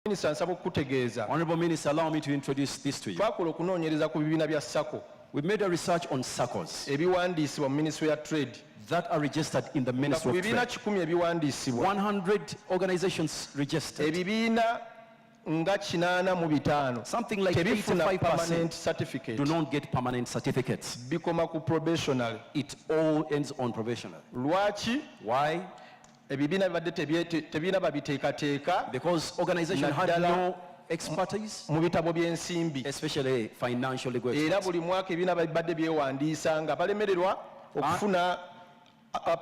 Minister, nsaba okukutegeeza. Honorable Minister, allow me to introduce this to you. Twakola okunoonyereza ku bibiina bya SACCO We made a research on SACCOs ebiwandiisibwa mu Ministry ya Trade. that are registered in the Nga ku Ministry of bibiina Trade. 100 ebiwandiisibwa 100 organizations registered. ebibiina nga 85 Something like tebifuna 85% permanent certificate, do not get permanent certificates. bikoma ku probationary. It all ends on probational. Lwaki? Why? Ebibiina bibadde tebiina babiteekateeka Because organization had Naddala no expertise, mu bitabo by'ensimbi, especially financial legal era experts. buli mwaka ebibiina babadde byewandiisa nga balemererwa okufuna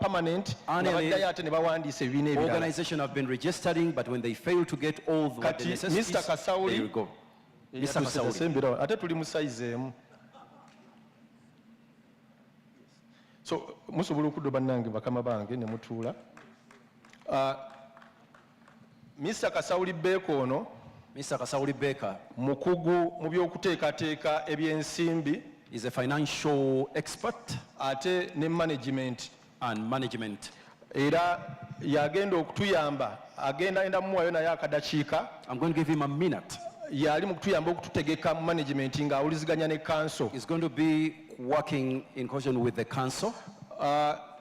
permanent nga Annually, baddayo ate ne bawandiisa ebibiina ebirala. Organization have been registering, but when they fail to get all the Kati, necessities, Mr. Kasauli, they will go. Mr. Kasauli. Sembera, ate tuli mu size emu. So musobola okudda bannange bakama bange ne mutuula. Mr. Kasauli Beko ono Mr. Kasauli Baker mukugu mu by'okuteekateeka ebyensimbi is a financial expert ate ne management, and management. era yagenda okutuyamba, enda mumuwayo naye akadakiika. I'm going to give him a minute. Yali mu kutuyamba okututegeka mu management ng'awuliziganya ne council. He's going to be working in conjunction with the council.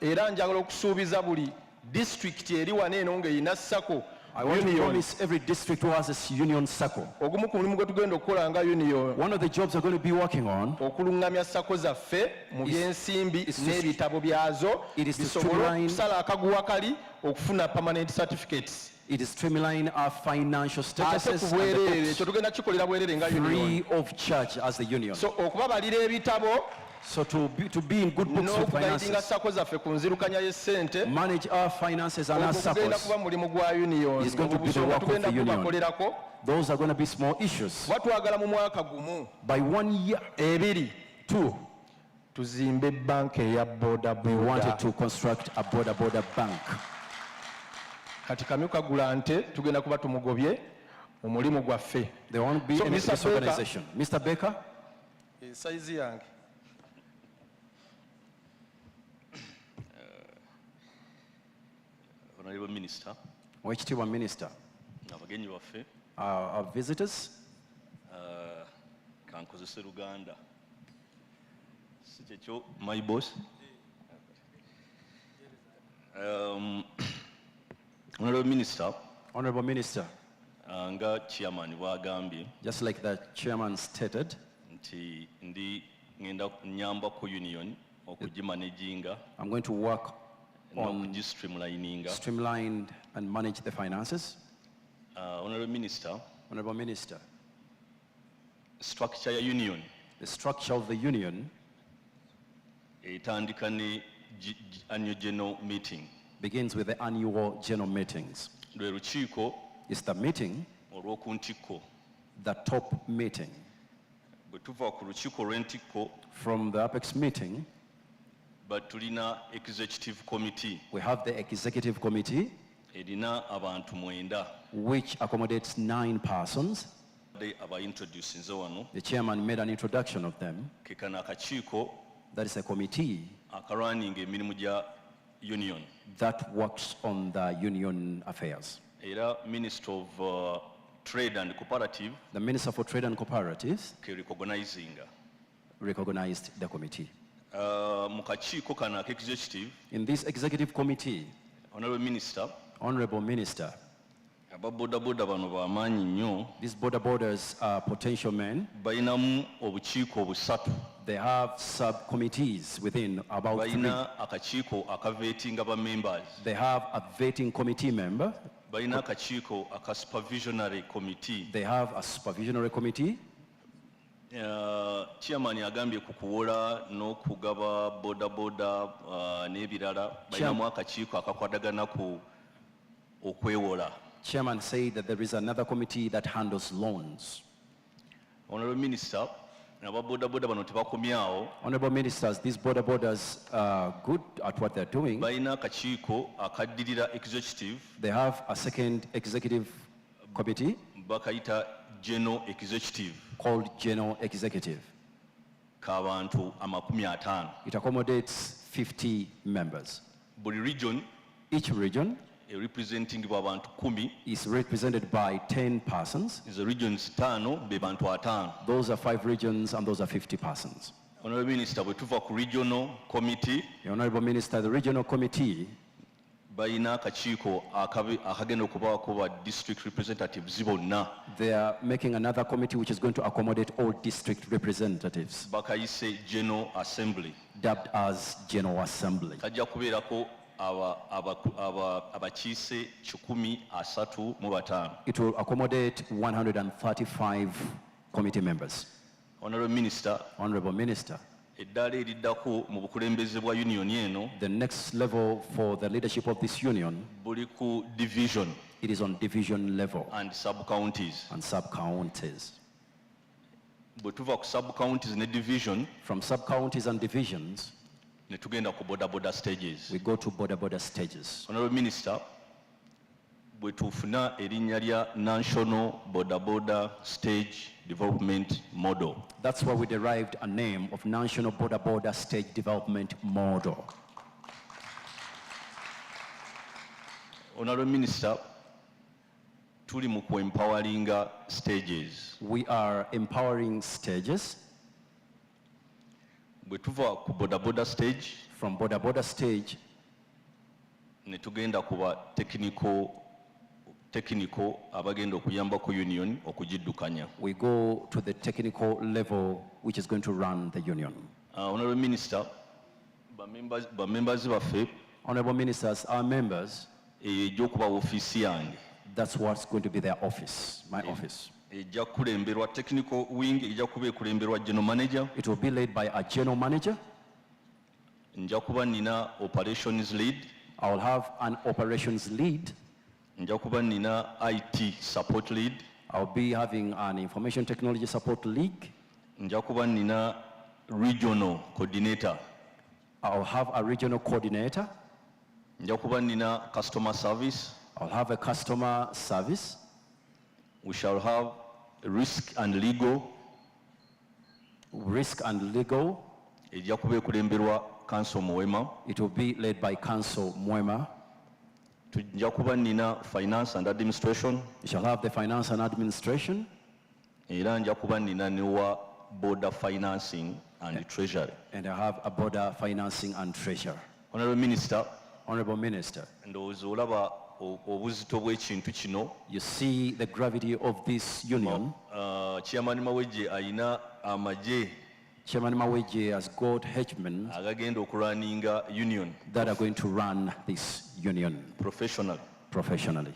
Era njagala okusuubiza buli district eri wano eno ng'erina SACCO I want to union. promise every district who has a union SACCO. Ogumu ku mulimu gwe tugenda okukola nga union, One of the jobs we're going to be working on okuluŋŋamya SACCO zaffe mu byensimbi n'ebitabo byazo it is to bisobole streamline- okusala akaguwa kali okufuna permanent certificates. it is streamline our financial Ate statuses ku and the bwereere books, ekyo tugenda kikolera bwereere nga union. free of charge as the union. So okubabalira ebitabo So to be in good books with n'okugaidinga finances, SACCO zaffe ku nzirukanya y'essente, manage our finances and our ogwo gugenda SACCOs, kuba mulimu gwa union. is going to be the Obusonga work of tugenda the union. kubakolerako. Those are going to be small issues. Batwagala mu mwaka gumu By 1 year, ebiri 2, tuzimbe banka eya we wanted bodaboda. to construct a Bodaboda bank. Kati kamyuka gulante tugenda kuba tumugobye mu mulimu gwaffe. There won't be So, any Mr. disorganization. Mr. Baker, Saizi yange. Honorable Minister, Wekitiibwa Minister, abagenyi baffe, our visitors, kankozese Luganda. Si kyekyo, my boss. Honorable Minister, Honorable Minister, nga chairman bwagambye just like the chairman stated, nti ngenda nyamba ku union okugimanaginga I'm going to work on n'okugistreamlininga. streamline and manage the finances. Honorable Minister, Honorable Minister, structure ya union the structure of the union etandika ne annual general meeting. begins with the annual general meetings. Lwe lukiiko It's the meeting, olw'oku ntikko. the top meeting. Bwe tuva ku lukiiko olw'entikko, From the apex meeting, but tulina executive committee we have the executive committee, erina abantu 9 which accommodates 9 persons. abaintroduce nze wano. The chairman made an introduction of them. Ke kano akakiiko That is a committee akarwaninga emirimu gya union. that works on the union affairs. Era Minister of Trade and Cooperative The Minister for Trade and Cooperatives ke recognizing. recognized the committee. Mu kakiiko kano aka-executive, In this executive committee, Honorable Minister, Honorable Minister, ababodaboda bano bamaanyi nnyo, these Bodaboders are potential men. balinamu obukiiko busatu. They have subcommittees within about 3. Balina akakiiko akavetinga ba members. They have a vetting committee member. Balina akakiiko aka supervisionary committee. They have a supervisionary committee. Chairman agambye ku kuwola n'okugaba bodaboda n'ebirala. Balinamu akakiiko akakwadagana ku okwewola. Chairman said that there is another committee that handles loans. Honorable Minister, ababodaboda bano tebakomyawo. Honorable Ministers, these Bodaboders are good at what they're doing. Balina akakiiko akaddirira executive. They have a second executive committee Bakayita general executive. called General Executive. K'abantu 50. It accommodates 50 members. Buli region Each region representing abantu 10 is represented by 10 persons. the regions 5 be bantu 5. Those are 5 regions and those are 50 persons. Honorable Minister, bwe tuva ku regional committee The Honorable Minister, the regional committee, balina akakiiko akagenda okubaako ba district representatives bonna they are making another committee which is going to accommodate all district representatives, bakayise general assembly. dubbed as General Assembly. Kajja kubeerako abakiise 135. It will accommodate 135 committee members. Honorable Minister, Honorable Minister, eddaala eriddako mu bukulembeze bwa union eno the next level for the leadership of this union, buli ku division it is on division level and sub-counties. and sub-counties. Bwe tuva ku sub-counties ne division From sub-counties and divisions, ne tugenda ku bodaboda stages. we go to Bodaboda stages. Honorable Minister, bwe tufuna erinnya lya National Bodaboda Stage Development Model. That's why we derived a name of National Bodaboda Stage Development Model. Honorable Minister, tuli mu ku-empoweringa stages. We are empowering stages. Bwe tuva ku bodaboda stage From Bodaboda stage, ne tugenda ku ba technical abagenda okuyamba ku union okugiddukanya. we go to the technical level which is going to run the union. Honorable Minister, ba members baffe Honorable Ministers, our members, egy'okuba ofiisi yange that's what's going to be their office, my office. ejja kulemberwa technical wing, ejja kuba ekulemberwa general manager. It will be led by a general manager. Nja kuba nina operations lead, I will have an operations lead. nja kuba nina IT support lead, I'll be having an information technology support league. nja kuba nina regional coordinator, I'll have a regional coordinator. nja kuba nina customer service, I'll have a customer service. we shall have risk and legal, Risk and legal. ejja kuba ekulemberwa council Muwema. It will be led by Council Mwema. Nja kuba nina finance and administration, We shall have the finance and administration. era nja kuba nina newa border financing and treasury. And I have a border financing and treasure. Honorable Minister, Honorable Minister, ndowooza olaba obuzito bw'ekintu kino. you see the gravity of this union. Chairman Mawejje ayina amagye Chairman Maweje has got henchmen agagenda okulwaninga union that are going to run this union professional. professionally.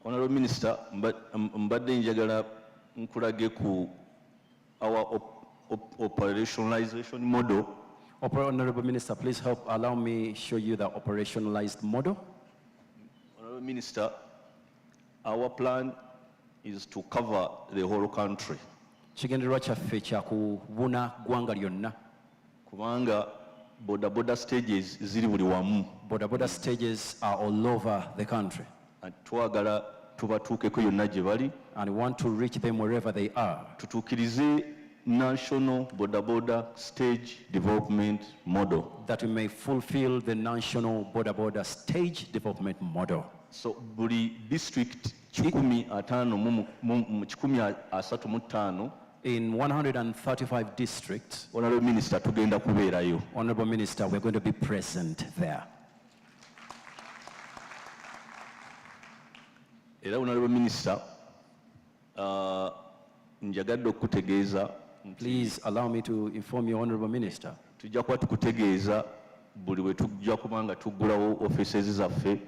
Honorable Minister, mbadde njagala nkulage ku our operationalization model. Honorable Minister, please allow me show you the operationalized model. Honorable Minister, our plan is to cover the whole country. Kigendererwa kyaffe kya kubuna ggwanga lyonna. Kubanga bodaboda stages ziri buli wamu. Bodaboda stages are all over the country. Twagala tubatuukeko yonna gye bali. And we want to reach them wherever they are. Tutuukirize National Bodaboda Stage Development Model. That we may fulfill the National Bodaboda Stage Development Model. So buli district 135 In 135 districts, Honorable Minister tugenda kubeerayo. Honorable Minister, we're going to be present there. Era Honorable Minister, njagadde okutegeeza Please allow me to inform you, Honorable Minister. tujja kuba tukutegeeza buli we tujja kuba nga tuggulawo offices zaffe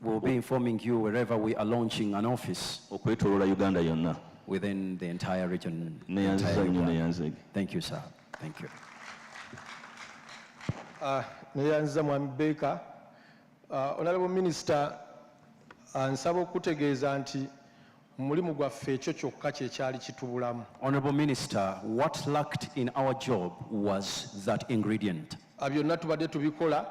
We'll be informing you wherever we are launching an office okwetooloola Uganda yonna. within the entire region. Neyanziza nnyo neyanzege. Thank you, sir. Thank you. Neyanziza Mwami Baker. Honorable Minister, nsaba okutegeeza nti mulimu gwaffe ekyo kyokka kye kyali kitubulamu. Honorable Minister, what lacked in our job was that ingredient. Byonna tubadde tubikola.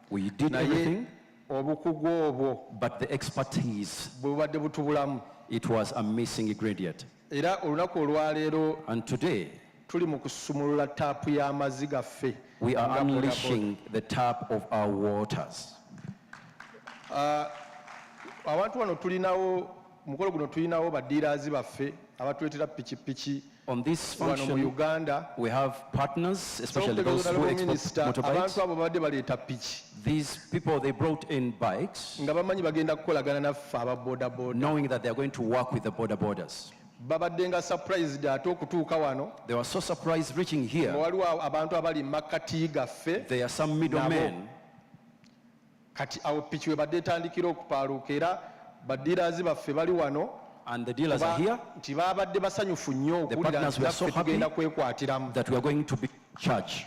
We did everything, Obukugu obwo but the expertise, bwe bubadde butubulamu. it was a missing ingredient. era olunaku olwaleero And today, tuli mu kusumulula taapu y'amazzi gaffe we are nga Bodaboda. unleashing the tap of our waters. Abantu wano tulinawo mukolo guno tulinawo baddiiraazi baffe abatuleetera pikipiki On this wano mu function, Uganda. we have partners, especially Sokutegeeza those who Honorable export Minister, abantu motorbikes. abo babadde baleeta piki These people, they brought in bikes, nga bamanyi bagenda kukolagana naffe aba bodaboda. knowing that they are going to work with the Bodabodas. Babadde nga surprised ate okutuuka wano They were so surprised reaching nga here. waliwo abantu abali mu makkati gaffe. There are some middlemen. Kati awo piki we badde etandikira okupaaluuka era baddiiraazi baffe bali wano And the dealers are here, nti baabadde basanyufu nnyo The okuwulira partners nti were so naffe happy tugenda kwekwatiramu. that we are going to be charged.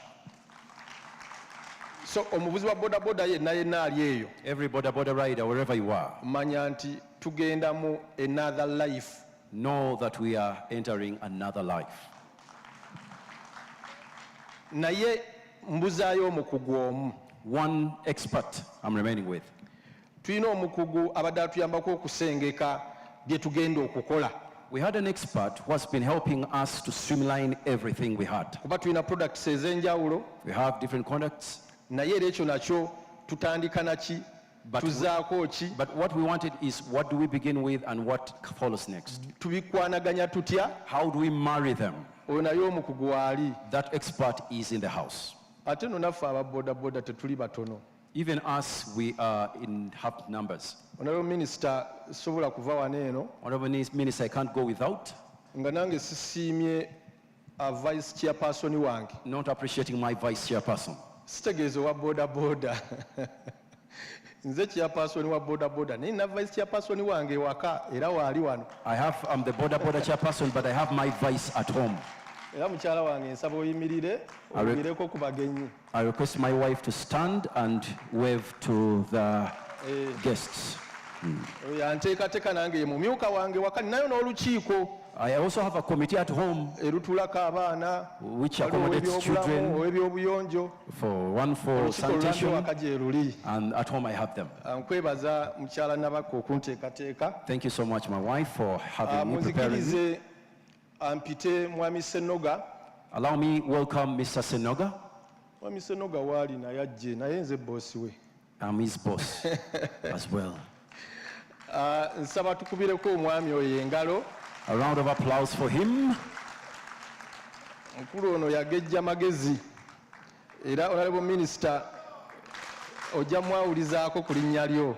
So omuvuzi wa bodaboda yenna yenna ali eyo Every Bodaboda rider, wherever you are, manya nti tugenda mu another life. know that we are entering another life. Naye mbuzaayo omukugu omu. One expert I'm remaining with. Tulina omukugu abadde atuyambako okusengeka bye tugenda okukola. We had an expert who has been helping us to streamline everything we had. Kuba tulina products ez'enjawulo We have different conducts, naye era ekyo nakyo tutandika naki tuzaako ki but what we wanted is what do we begin with and what follows next? tubikwanaganya tutya. How do we marry them? Oyo naye omukugu waali. That expert is in the house. Ate no naffe ababodaboda tetuli batono. Even us, we are in half numbers. Honorable Minister, sobola kuva wano eno Honorable Minister, I can't go without nga nange sisiimye vice chairperson wange. not appreciating my vice chairperson. Sitegeeza owa bodaboda. Nze chairperson wa bodaboda naye na vice chairperson wange ewaka era waali wano. I'm the Bodaboda chairperson, but I have my vice at home. Era mukyala wange nsaba oyimirire oyingireko ku bagenyi. I request my wife to stand and wave to the guests. Oyo anteekateeka nange ye mumyuka wange waka ninayo n'olukiiko I also have a committee at home erutulako abaana which waliwo accommodates children, ow'ebyobuyonjo one for olukiiko lulambe sanitation, waka gye luli. and at home I have them. Nkwebaza mukyala Nabaka okunteekateeka. Thank you so much, my wife, for having me preparing me. Munzikirize ampite Mwami Senoga. Allow me welcome Mr. Senoga. Mwami Senoga waali naye ajje naye nze boosi we. I'm his boss as well. Nsaba tukubireko omwami oyo engalo. A round of applause for him. Mukulu ono yagejja magezi era Honorable Minister ojja mwawulizaako ku linnya lyo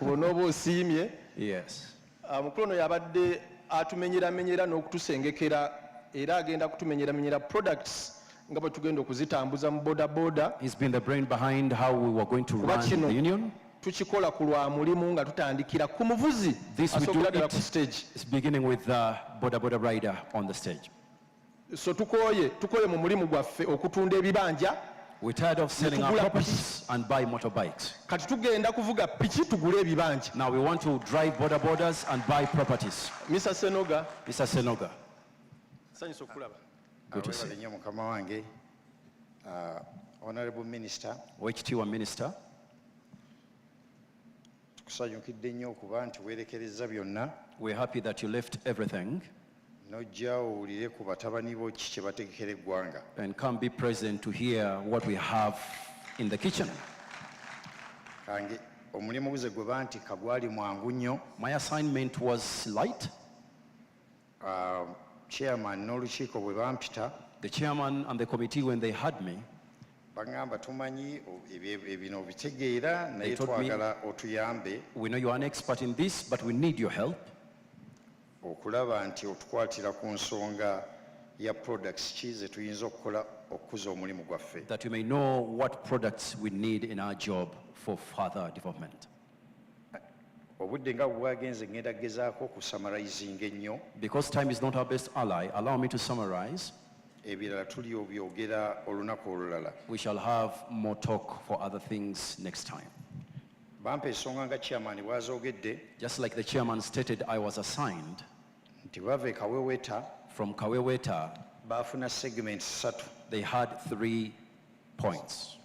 bw'onooba osiimye. Yes. Mukulu ono yabadde atumenyeramenyera n'okutusengekera era agenda kutumenyeramenyera products nga bwe tugenda okuzitambuza mu bodaboda. He's been the brain behind how we were going to run the union. Tukikola ku lwa mulimu nga tutandikira ku muvuzi This we do asookera ddala it, ku stage. it's beginning with the Bodaboda rider on the stage. So tukooye mu mulimu gwaffe okutunda ebibanja. We're tired of selling our properties and buy motorbikes. Kati tugenda kuvuga piki tugule ebibanja. Now we want to drive Bodabodas and buy properties. Mr. Senoga. Mr. Senoga. Sanyusa okulaba. Good to see Awebale nnyo mukama wange. Honorable Minister, OHT1 Minister, tukusanyukidde nnyo okuba nti weerekereza byonna we're happy that you left everything n'ojja owulire ku batabani bo ki kye bategekera eggwanga. and come be present to hear what we have in the kitchen. Kange omulimu guze gwe banti kagwali mwangu nnyo. My assignment was light. Chairman n'olukiiko bwe bampita The chairman and the committee, when they had me, bagamba tumanyi bino obitegeera naye told me- twagala otuyambe we know you are an expert in this, but we need your help okulaba nti otukwatira ku nsonga ya products ki ze tuyinza okukola okukuza omulimu gwaffe. that you may know what products we need in our job for further development. Obudde nga bwagenze ngenda gezaako okusamarayizinga ennyo. Because time is not our best ally, allow me to summarize. Ebirala tuli obyogera olunaku olulala. We shall have more talk for other things next time. Bampa ensonga nga chairman bw'azoogedde Just like the chairman stated, I was assigned nti bava e Kaweweta from Kaweweta. baafuna segments 3. They had 3 points.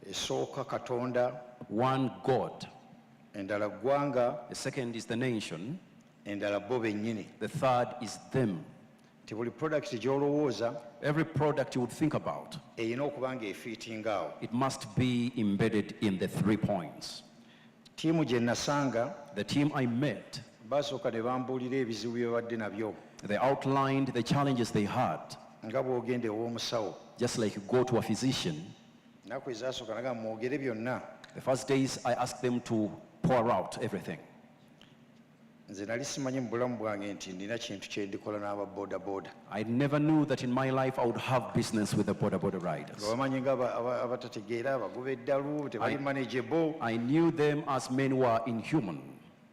Esooka Katonda, One, God. endala ggwanga, The second is the nation. endala bo bennyini. The third is them. Nti buli product gy'olowooza Every product you would think about, erina okuba ng'efiitinga awo. it must be embedded in the 3 points. Ttiimu gye nasanga The team I met, baasooka ne bambuulira ebizibu bye babadde nabyo they outlined the challenges they had. nga bw'ogenda ew'omusawo. Just like you go to a physician, Ennaku ezaasooka naga mwogere byonna. the first days I asked them to pour out everything. Nze nali simanyi mu bulamu bwange nti ndina kintu kye ndikola n'aba bodaboda. I never knew that in my life I would have business with the Bodaboda Riders. Bamanyi nga abatategeera abagoba eddalu tebali manageable. I knew them as men who are inhuman.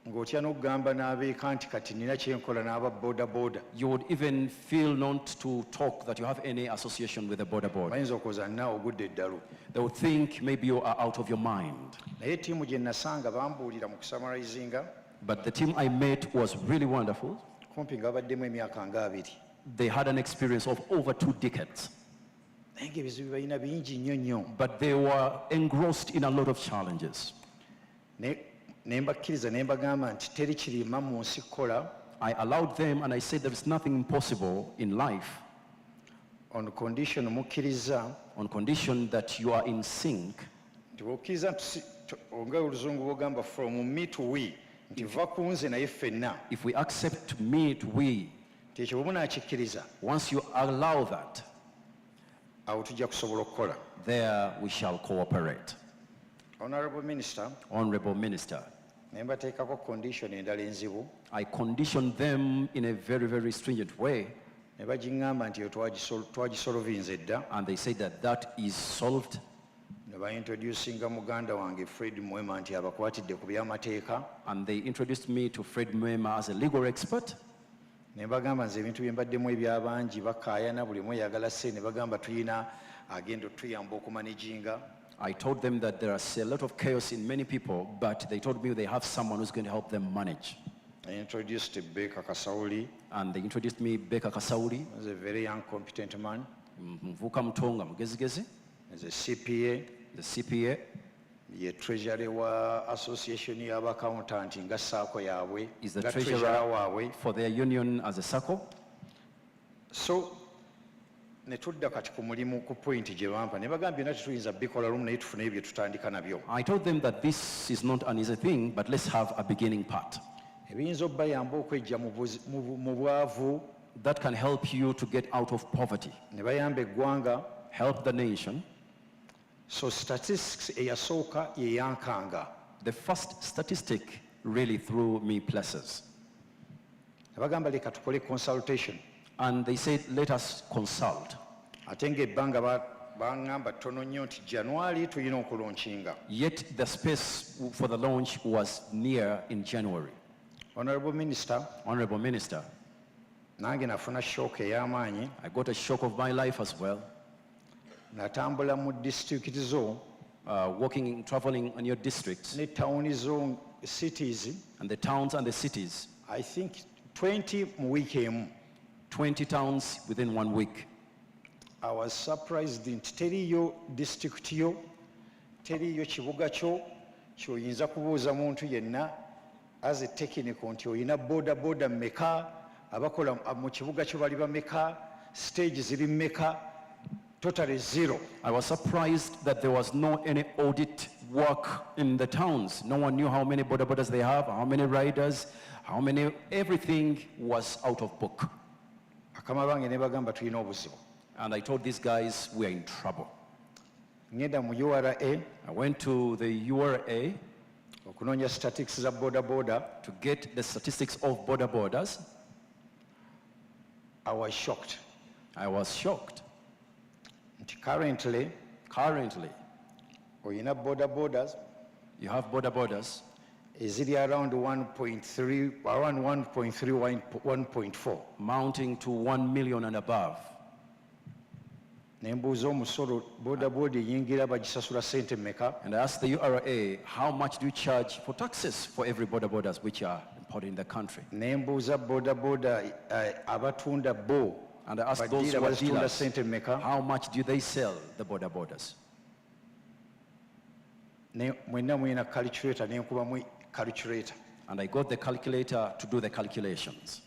Ng'otya n'okugamba n'abeeka nti kati nina kye nkola n'aba bodaboda. You would even feel not to talk that you have any association with the Bodaboda. Bayinza okwoza nna ogudde eddalu. They would think maybe you are out of your mind. Naye ttiimu gye nasanga bambuulira mu kusamarizinga But the team I met was really wonderful. kumpi nga baddemu emyaka nga 2. They had an experience of over 2 decades. Naye ng'ebizibu balina bingi nnyo nnyo. But they were engrossed in a lot of challenges. Ne mbakkiriza ne mbagamba nti teri kirima mu nsi kukola I allowed them and I said there is nothing impossible in life on condition mukkiriza on condition that you are in sync. nti bw'okkiriza nga oluzungu bw'ogamba from me to we nti va ku nze naye ffenna If we accept me to we, nti ekyo bwe munaakikkiriza once you allow that, awo tujja kusobola okukola. there we shall cooperate. Honorable Minister, Honorable Minister, ne mbateekako condition endala enzibu I conditioned them in a very, very stringent way, ne bagiŋŋamba nti eyo twagisolovinze edda. and they said that that is solved. Ne baintroducinga muganda wange Fred Mwema nti abakwatidde ku by'amateeka. And they introduced me to Fred Mwema as a legal expert. Ne mbagamba nze ebintu bye mbaddemu ebyabangi bakaayana buli omu eyagala sse ne bagamba tuyina agenda otuyamba okumanaginga. I told them that there is a lot of chaos in many people, but they told me they have someone who's going to help them manage. I introduced Beka Kasauli, And they introduced me Beka Kasauli, who's a very young, competent man, Mvuka Mtonga Mugezigezi, as a CPA, the CPA, ye treasurer wa association y'abaccountant nga saako yaabwe, is the nga treasurer waabwe. for their union as a circle. So ne tudda kati ku mulimu ku point gye bampa ne bagambye byonna tetuyinza bikola lumu naye tufuneyo bye tutandika nabyo. I told them that this is not an easy thing, but let's have a beginning part. Ebiyinza obbayamba okwejja mu bwavu That can help you to get out of poverty, ne bayamba eggwanga. help the nation. So statistics eyasooka ye yankanga. The first statistic really threw me places. Ne bagamba leka tukole consultation. And they said, let us consult. Ate ng'ebbanga baŋŋamba ttono nnyo nti January tulina okulonkinga. Yet the space for the launch was near in January. Honorable Minister, Honorable Minister, nange nafuna shock ey'amaanyi. I got a shock of my life as well. Natambula mu district zo Traveling in your districts ne tawuni zo, cities, and the towns and the cities, I think 20 mu wiiki emu. 20 towns within 1 week. I was surprised nti teriyo district yo, teriyo kibuga kyo ky'oyinza kubuuza muntu yenna as a technical nti oyina bodaboda mmeka, abakola mu kibuga kyo bali bameka, stage ziri mmeka, totally zero. I was surprised that there was no any audit work in the towns. No one knew how many bodabodas they have, how many riders, how many, everything was out of book. Bakama bange ne bagamba tulina obuzibu. And I told these guys, we are in trouble. Ngenda mu URA I went to the URA okunoonya statistics za bodaboda. to get the statistics of bodabodas. I was shocked I was shocked. nti currently Currently, oyina bodabodas you have bodabodas eziri around 1.3, around 1.3, 1.4. mounting to 1 million and above. Ne mbuuza omusolo bodaboda eyingira bagisasula ssente mmeka? And I asked the URA, how much do you charge for taxes for every bodabodas which are imported in the country? Ne mbuuza bodaboda abatunda bo And I asked those badiira who are bazitunda dealers, ssente mmeka? how much do they sell the bodabodas? Ne mwenna mulina calculator ne nkubamu calculator. And I got the calculator to do the calculations.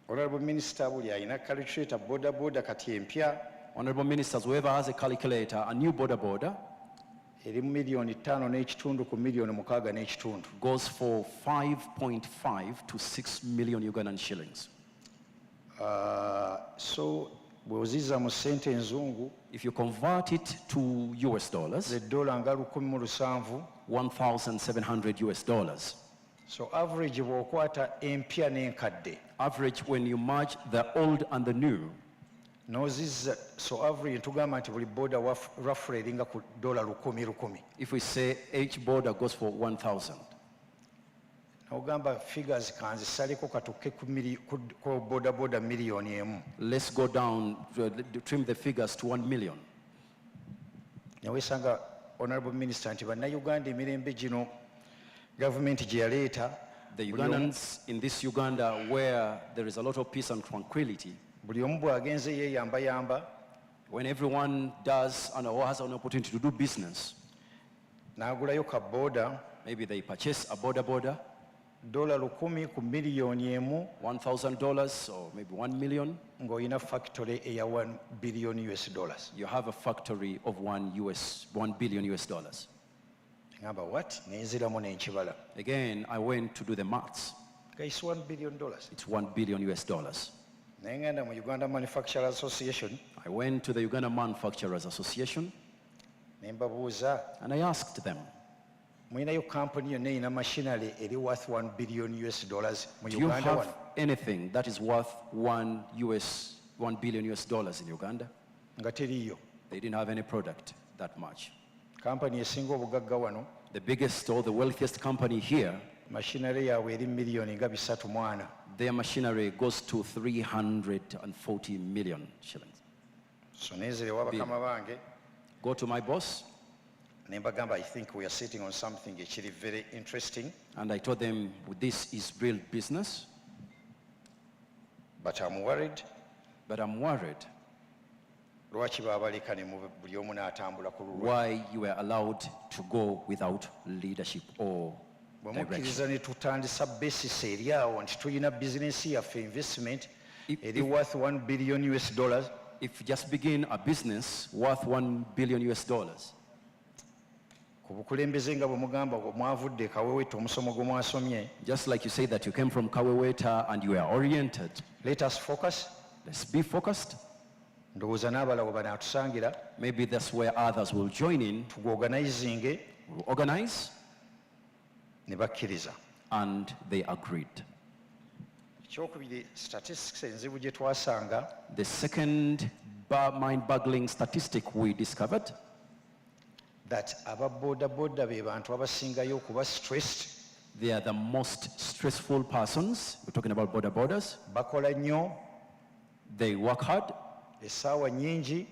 Honorable Minister buli alina calculator bodaboda kati empya Honorable Ministers, whoever has a calculator, a new boda eri mu miliyoni 5 n'ekitundu ku miliyoni 6 n'ekitundu. goes for 5.5 to 6 million Ugandan shillings. So bw'oziza mu ssente enzungu If you convert it to US dollars, ze dola nga 1,700. $1,700. So average bw'okwata empya n'enkadde Average when you merge the old and the new, n'oziza, so average tugamba nti buli boda roughly eringa ku $1,000. if we say each border goes for 1,000, n'ogamba figures kanzisaleko katukke ku bodaboda miliyoni emu. let's go down, trim the figures to 1 million. Neweesanga Honorable Minister nti bannayuganda emirembe gino gavumenti gye yaleeta The Ugandans in this Uganda, where there is a lot of peace and tranquility, buli omu bw'agenze yeeyambayamba when everyone does and or has an opportunity to do business, n'agulayo ka boda maybe they purchase a boda, $1,000 ku miliyoni emu $1,000 or maybe 1 million, ng'olina factory eya $1 billion. you have a factory of $1 billion. Ngamba what? Nenziramu n'enkibala. Again, I went to do the maths. It's $1 billion. It's $1 billion. Naye ngenda mu Uganda Manufacturers Association I went to the Uganda Manufacturers Association ne mbabuuza, and I asked them, mulinayo company yonna erina machinery eri worth $1 billion mu do you Uganda have wano? anything that is worth $1 billion in Uganda? Nga teriiyo. They didn't have any product that much. Company esinga obugagga wano The biggest or the wealthiest company here, machinery yaabwe eri miliyoni nga 340. their machinery goes to 340 million shillings. So neezirewa bakama bange Go to my boss ne mbagamba, I think we are sitting on something ekiri very interesting, and I told them this is real business, but I'm worried. but I'm worried Lwaki baabaleka ne buli omu n'atambula ku lulwe? why you were allowed to go without leadership or Bwe direction. mukkiriza ne tutandisa basis eri awo nti tulina bizinensi yaffe investment eri if- worth $1 billion. If you just begin a business worth $1 billion, Ku bukulembeze nga bwe mugamba mwavudde Kawewete omusomo gwe mwasomye, just like you say that you came from Kaweweta and you are oriented, let us focus. let's be focused. Ndowooza n'abalala bwe banaatusangira Maybe that's where others will join in, tugoganizinge will organize, ne bakkiriza. and they agreed. Ekyokubiri, statistics enzibu gye twasanga, The second mind-boggling statistic we discovered, that ababodaboda be bantu abasingayo okuba stressed, they are the most stressful persons. We're talking about borders. bakola nnyo, They work hard, essaawa nnyingi,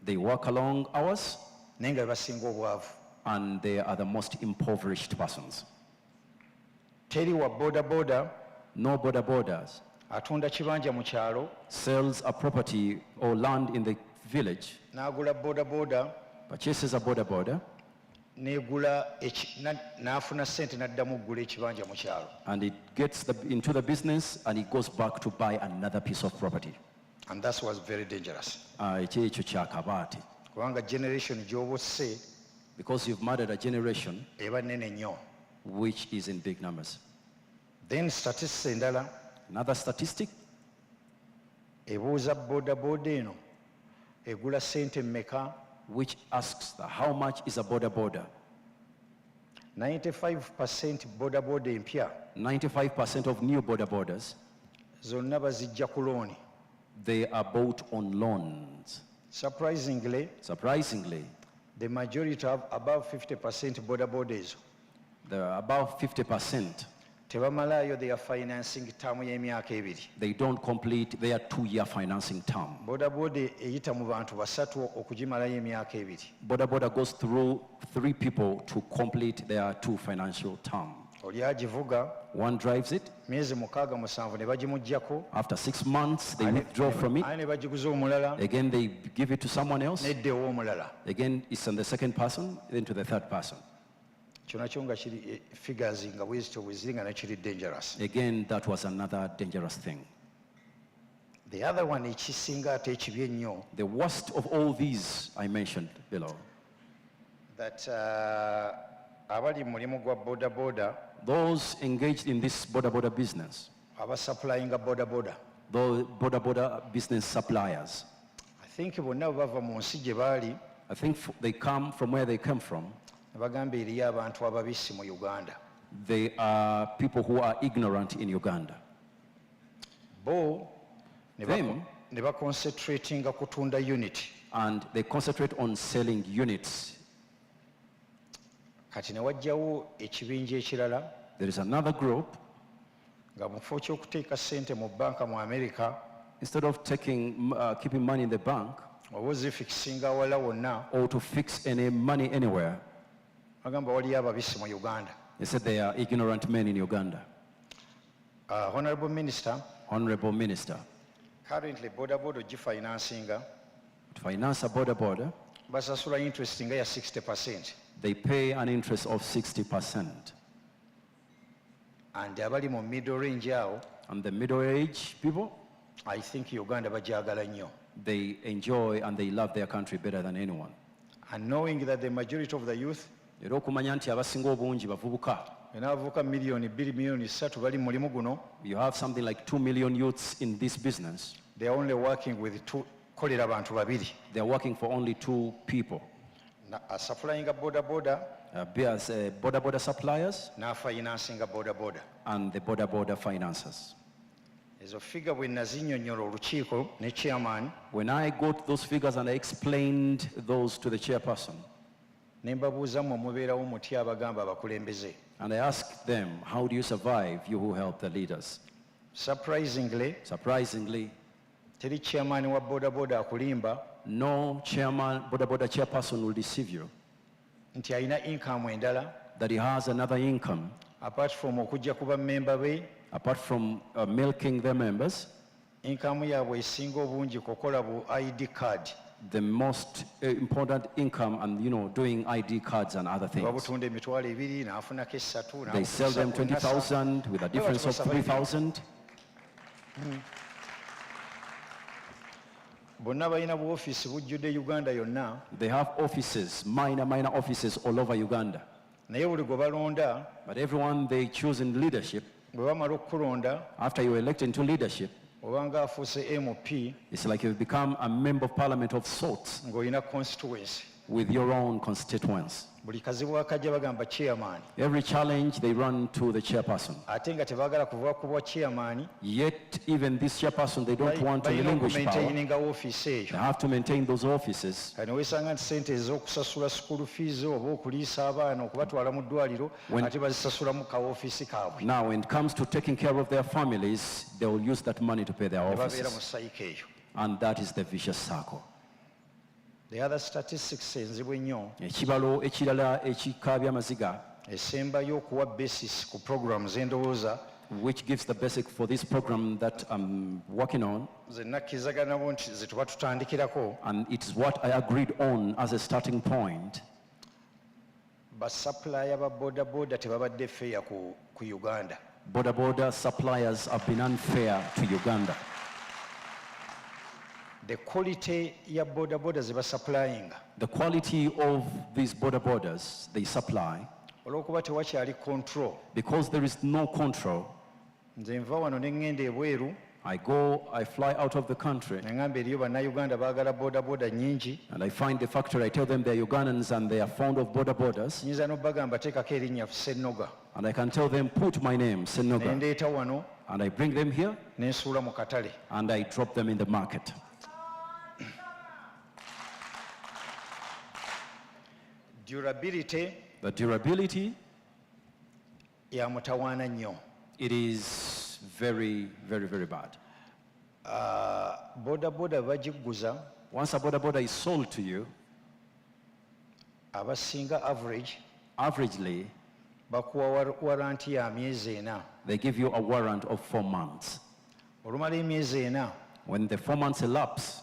they work long hours, naye nga be basinga obwavu. and they are the most impoverished persons. Teri wa bodaboda No borders atunda kibanja mu kyalo sells a property or land in the village, n'agula bodaboda purchases a border, n'egula n'afuna ssente n'addamu okugula ekibanja mu kyalo. and it gets into the business and it goes back to buy another piece of property. And that was very dangerous. Ekyo kya kabaati. Kubanga generation gy'oba osse Because you've murdered a generation eba nnene nnyo. which is in big numbers. Then statistics endala Another statistic, ebuuza bodaboda eno egula ssente mmeka? which asks how much is a border. 95% bodaboda empya 95% of new borders, zonna bazijja ku looni. they are bought on loans. Surprisingly, Surprisingly, the majority of above 50% bodaboda ezo there are about 50%. tebamalaayo their financing term y'emyaka ebiri. They don't complete their 2-year financing term. Bodaboda eyita mu bantu basatu okugimalayo emyaka ebiri. Boda goes through 3 people to complete their 2 financial term. Oli agivuga One drives it. myezi 6-7 ne bagimuggyako, After 6 months, they withdraw from it. ate ne bagiguza omulala, Again, they give it to someone else. neddewo omulala. Again, it's on the second person, then to the third person. kyona nga kiri figures nga bwezityo bwe ziri nga nakiri dangerous. Again, that was another dangerous thing. The other one ekisinga ate ekibi ennyo The worst of all these I mentioned below, that abali mu mulimu gwa bodaboda those engaged in this Bodaboda business, abasapulayinga bodaboda, the Bodaboda business suppliers, I think bonna bwe bava mu nsi gye baali I think they come from where they come from. ne bagamba eriyo abantu ababisi mu Uganda. They are people who are ignorant in Uganda. Bo Them, ne baconcentratinga kutunda unit. and they concentrate on selling units. Kati ne wajjawo ekibinja ekirala There is another group, nga mu kifo ky'okuteeka ssente mu banka mu America instead of keeping money in the bank oba ozifikisinga wala wonna, or to fix any money anywhere, bagamba waliyo ababisi mu Uganda. they said they are ignorant men in Uganda. Honorable Minister, Honorable Minister, currently bodaboda ogifinancing to finance a Bodaboda, basasula interest nga ya 60%, they pay an interest of 60%. and abali mu middle range awo And the middle-aged people, I think Uganda bajagala nnyo. they enjoy and they love their country better than anyone. And knowing that the majority of the youth, Era okumanya nti abasinga obungi bavubuka. abavubuka miliyoni 2 miliyoni 3 bali mu mulimu guno, You have something like 2 million youths in this business. they are only working with kolera abantu babiri. They are working for only 2 people. Asaplayinga bodaboda Be as Bodaboda suppliers n'afinancing bodaboda. and the Bodaboda financiers. Ezo figure bwe nazinnyonnyola olukiiko ne chairman, When I got those figures and I explained those to the chairperson, ne mbabuuza mmwe mubeerawo mutya abagamba abakulembeze. and I asked them, how do you survive, you who help the leaders? Surprisingly, Surprisingly, teri chairman wa bodaboda akulimba no Bodaboda chairperson will deceive you nti alina income endala that he has another income apart from okujja kuba member be. apart from milking their members. Income yaabwe esinga obungi kukola bu ID card, The most important income and doing ID cards and other things. babutunda emitwalo 2 n'afunako 3. They sell them 20,000 with a difference of 3,000. Bonna balina bu office bujjudde Uganda yonna, They have offices, minor offices all over Uganda. naye buli gwe balonda, But everyone they choose in leadership, bwe bamala okukulonda after you elect into leadership, oba nga afuuse MP it's like you've become a member of parliament of sorts ng'olina constituency. with your own constituents. Buli kazibu akajja bagamba chairman, Every challenge they run to the chairperson. ate nga tebaagala kuva ku bwa chairman, Yet even this chairperson, they don't want to balina relinquish power. okumaintaininga office They eyo. have to maintain those offices. Kati ne weesanga nti sente ez'okusasula school fees oba okuliisa abaana okubatwala mu ddwaliro ate bazisasula mu ka office kaabwe, Now, when it comes to taking care of their families, they will use that money to pay their ne babeera mu offices. cycle eyo. And that is the vicious circle. The other statistics enzibu ennyo Ekibalo ekirala ekikaabya amaziga, esembayo okuwa basis ku programs endowooza which gives the basic for this program that I'm working on, ze nakkirizaga nabo nti ze tuba tutandikirako, and it's what I agreed on as a starting point. basupplier ba bodaboda tebabadde fair ku Uganda. Bodaboda suppliers have been unfair to Uganda. The quality ya bodaboda ze basupplying, The quality of these bodabodas they supply, olw'okuba tewakyali control, because there is no control, nze nva wano ne ŋŋenda ebweru I fly out of the country, ne ŋŋamba eriyo bannayuganda baagala bodaboda nnyingi, and I find the factory, I tell them they're Ugandans and they are fond of bodabodas, nyinza n'obagamba teekako erinnya Ssennoga, and I can tell them, put my name, ne Senoga, ndeeta wano and I bring them here, ne nsuula mu katale. and I drop them in the market. Durability The durability, ya mutawaana nnyo. it is very, very, very bad. Bodaboda bagiguza Once a bodaboda is sold to you, abasinga average averagely, bakuwa waranti ya myezi 4. they give you a warrant of 4 months. Olumala emyezi 4 When the 4 months elapse,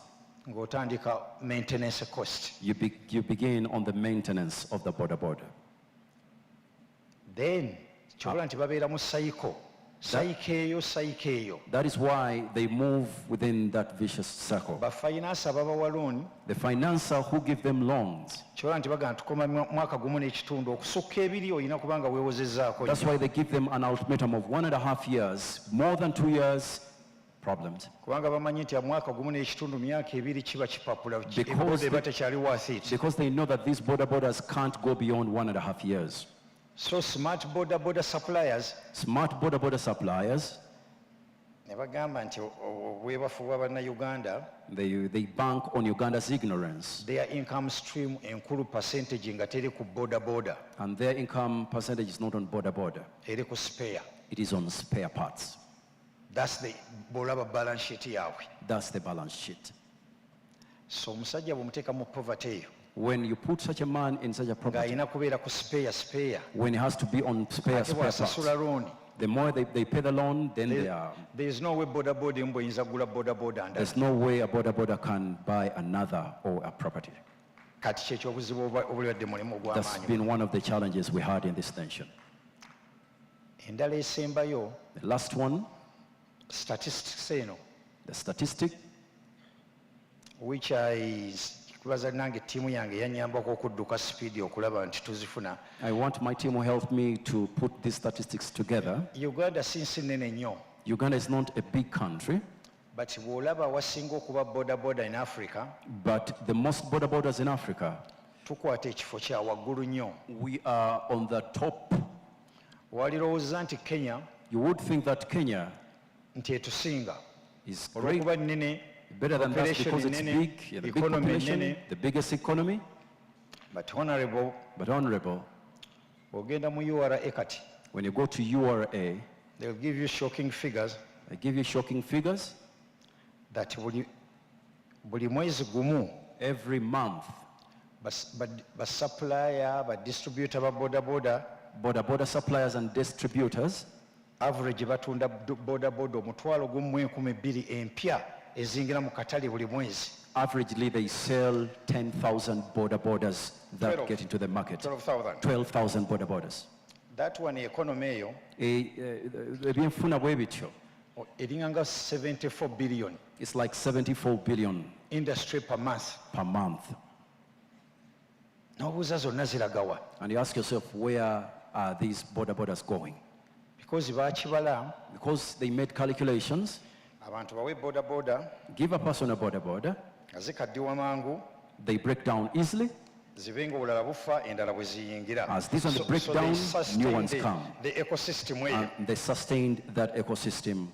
ng'otandika maintenance cost. you begin on the maintenance of the bodaboda. then kyobola nti babeera mu sayiko eyo. That is why they move within that vicious circle. Bafinance ababawa loan, The financer who give them loans, kyobola nti bagamba tukoma mwaka gumu n'ekitundu okusukka ebiri olina kubanga weewozezzaako. that's why they give them an ultimatum of 1.5 years. More than 2 years, problems. Kubanga bamanyi nti mwaka gumu n'ekitundu myaka ebiri kiba kipapula ebiboda eba tekyali worth it. Because they know that these borders can't go beyond 1.5 years. So smart boda suppliers Smart border suppliers, ne bagamba nti obwebafu bwa bannayuganda, they bank on Uganda's ignorance, their income stream enkulu percentage nga teri ku boda and their income percentage is not on border. eri ku spare. It is on spare parts. That's the bw'olaba balance sheet yaabwe. That's the balance sheet. So omusajja bw'omuteeka mu poverty eyo When you put such a man in such a property, ng'alina kubeera ku spare when he has to be on spare ate parts, bw'asasula loan, the more they pay the loan, then there is no way boda emu bw'eyinza kugula boda ndala. there's no way a border can buy another or a property. Kati kyekyo obuzibu obulibadde mulimu That's ogw'amaanyi. been one of the challenges we had in this nation. Endala esembayo The last one, statistics eno the statistic, which kubaza nange ttiimu yange yanyambako okudduka speedi okulaba nti tuzifuna. I want my team who helped me to put these statistics together. Uganda si nsi nnene nnyo, Uganda is not a big country, but bw'olaba wasinga okuba boda in Africa, but the most borders in Africa, tukwata ekifo kya waggulu nnyo. we are on the top. Walirowooza nti Kenya You would think that Kenya nti etusinga is great, olw'okuba nnene, better than that population because it's nnene, big, yeah, the big economy population, nnene, the biggest economy, but honorable, but honorable, ogenda mu URA kati, when you go to URA, they'll give you shocking figures they give you shocking figures. that buli mwezi gumu Every month, basupplier badistributor ba boda suppliers and distributors, average batunda boda omutwalo gumu mu 12,000 empya ezingira mu katale buli mwezi. averagely they sell 10,000 borders that 12. get into the market. 12,000. 12,000 borders. That one economy eyo Ebyenfuna bwe bityo, eringanga 74 billion it's like 74 billion industry per month. per month. N'obuuza zonna ziragawa And you ask yourself, where are these borders going? because bakibala Because they made calculations, abantu bawe boda give a person a border, nga zikaddiwa mangu they break down easily. zibe nga obulala bufa endala bwe ziyingira. As these ones break they down, sustain new ones come. the ecosystem eyo. And they sustained that ecosystem.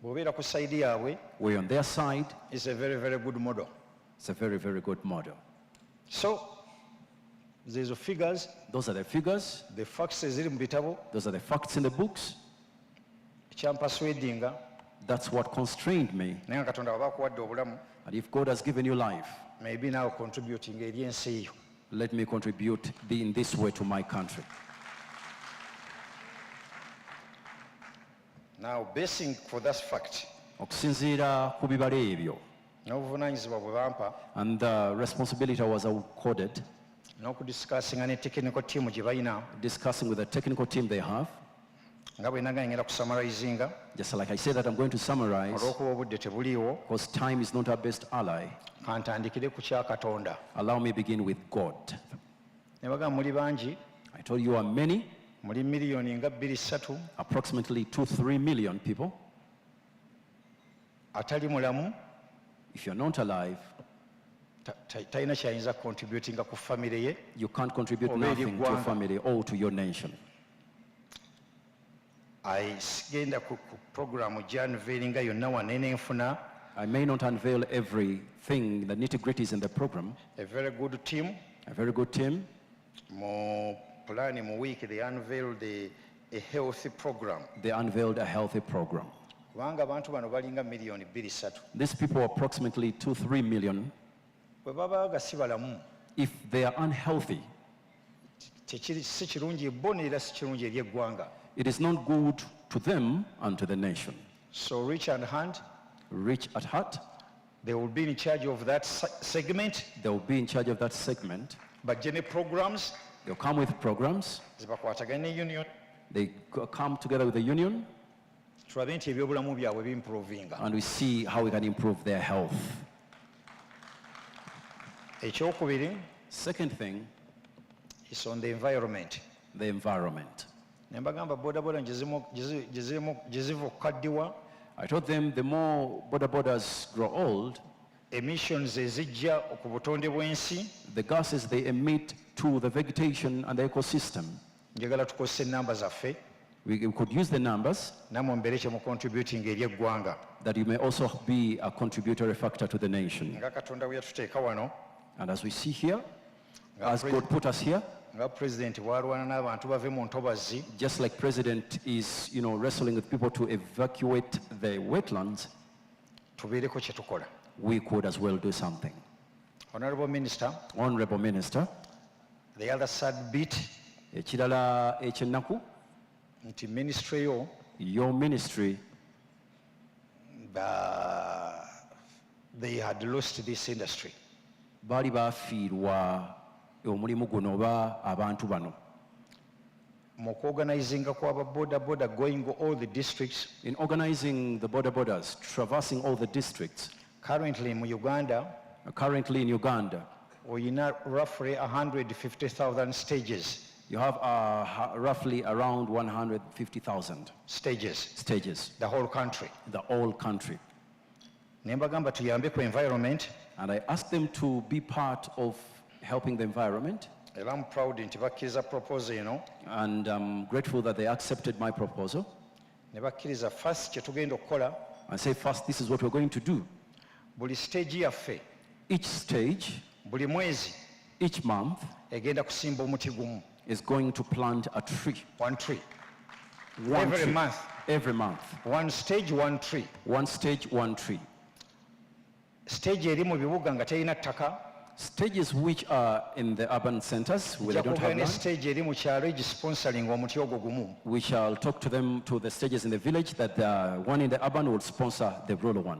Bw'obeera ku sayidi yaabwe We're on their side. is a very very good model. It's a very, very good model. So zezo figures, Those are the figures. the facts eziri mu bitabo, Those are the facts in the books. ekyampaswedinga That's what constrained me. naye nga katonda waba akuwadde obulamu, And if God has given you life, maybe naawe contributing eri ensi eyo. let me contribute in this way to my country. Now basing for that fact Okusinziira ku bibala ebyo, n'obuvunaanyizibwa bwe bampa and the responsibility I was accorded, n'okudiscussinga ne technical team gye balina, discussing with the technical team they have, nga bwe nagenda ngenda kusamarizinga just like I said that I'm going to summarize, olw'okuba obudde tebuliiwo, because time is not our best ally. kantandikire ku kya Katonda. Allow me begin with God. Ne bagamba muli bangi, I told you are many, muli miliyoni nga 2-3, approximately 2-3 million people. atali mulamu If you're not alive, talina kyayinza contributinga ku famire ye. you can't contribute Oba eri nothing to your eggwanga. family or to your nation. Sigenda ku programu gyanveringa yonna wane nenfuna I may not unveil everything, the nitty-gritties in the program. a very good team. A very good team. Mu plan mu week they unveiled a healthy program. They unveiled a healthy program. Kubanga abantu bano balinga miliyoni 2-3. These people are approximately 2-3 million. Bwe baba nga si balamu, If they are unhealthy, si kirungi bo era si kirungi eri eggwanga. it is not good to them and to the nation. So Rich and Hand, Rich at heart, they will be in charge of that segment, they will be in charge of that segment. but general programs They'll come with programs. zibakwatagane ne union They come together with the union, tulabe nti ebyobulamu byabwe bimprovinga. and we see how we can improve their health. Ekyokubiri Second thing, is on the environment. the environment. Ne mbagamba bodaboda gye ziva okukaddiwa, I told them the more bodabodas grow old, emissions ezijja ku butonde bw'ensi, the gases they emit to the vegetation and the ecosystem. njagala tukozesa ennamba zaffe We could use the numbers nammwe mubeere kye mu contributing eri eggwanga. that you may also be a contributory factor to the nation. Nga Katonda bwe yatuteeka wano, And as we see here, nga as God put us here, nga pulezidenti bw'alwana n'abantu bave mu ntobazi, just like President is, wrestling with people to evacuate the wetlands, tubeereko kye tukola. we could as well do something. Honorable Minister, Honorable Minister, the other sad bit, ekirala ekyennaku, nti ministry yo your ministry, they had lost this industry. baali bafiirwa omulimu guno oba abantu bano. Mu kuorganizinga kw'aba bodaboda going all the districts, In organizing the bodabodas, traversing all the districts, currently mu Uganda, currently in Uganda, oyina roughly 150,000 stages. you have roughly around 150,000 Stages, stages, the whole country. the whole country. Ne mbagamba tuyambe ku environment, And I asked them to be part of helping the environment, era I'm proud nti bakkiriza proposal eno, and I'm grateful that they accepted my proposal. ne bakkiriza first kye tugenda okukola, I say, first, this is what we're going to do. buli stage yaffe, Each stage, buli mwezi each month, egenda kusimba omuti gumu, is going to plant a tree. one tree. One Every tree. month. Every month. One stage, one tree. One stage, one tree. Stage eri mu bibuga nga terina ttaka, Stages which are in the urban centers where they ejja don't have kubeera ne land, stage eri mu kyalo egisponsoring omuti ogwo gumu. we shall talk to them, to the stages in the village, that the one in the urban will sponsor the rural one.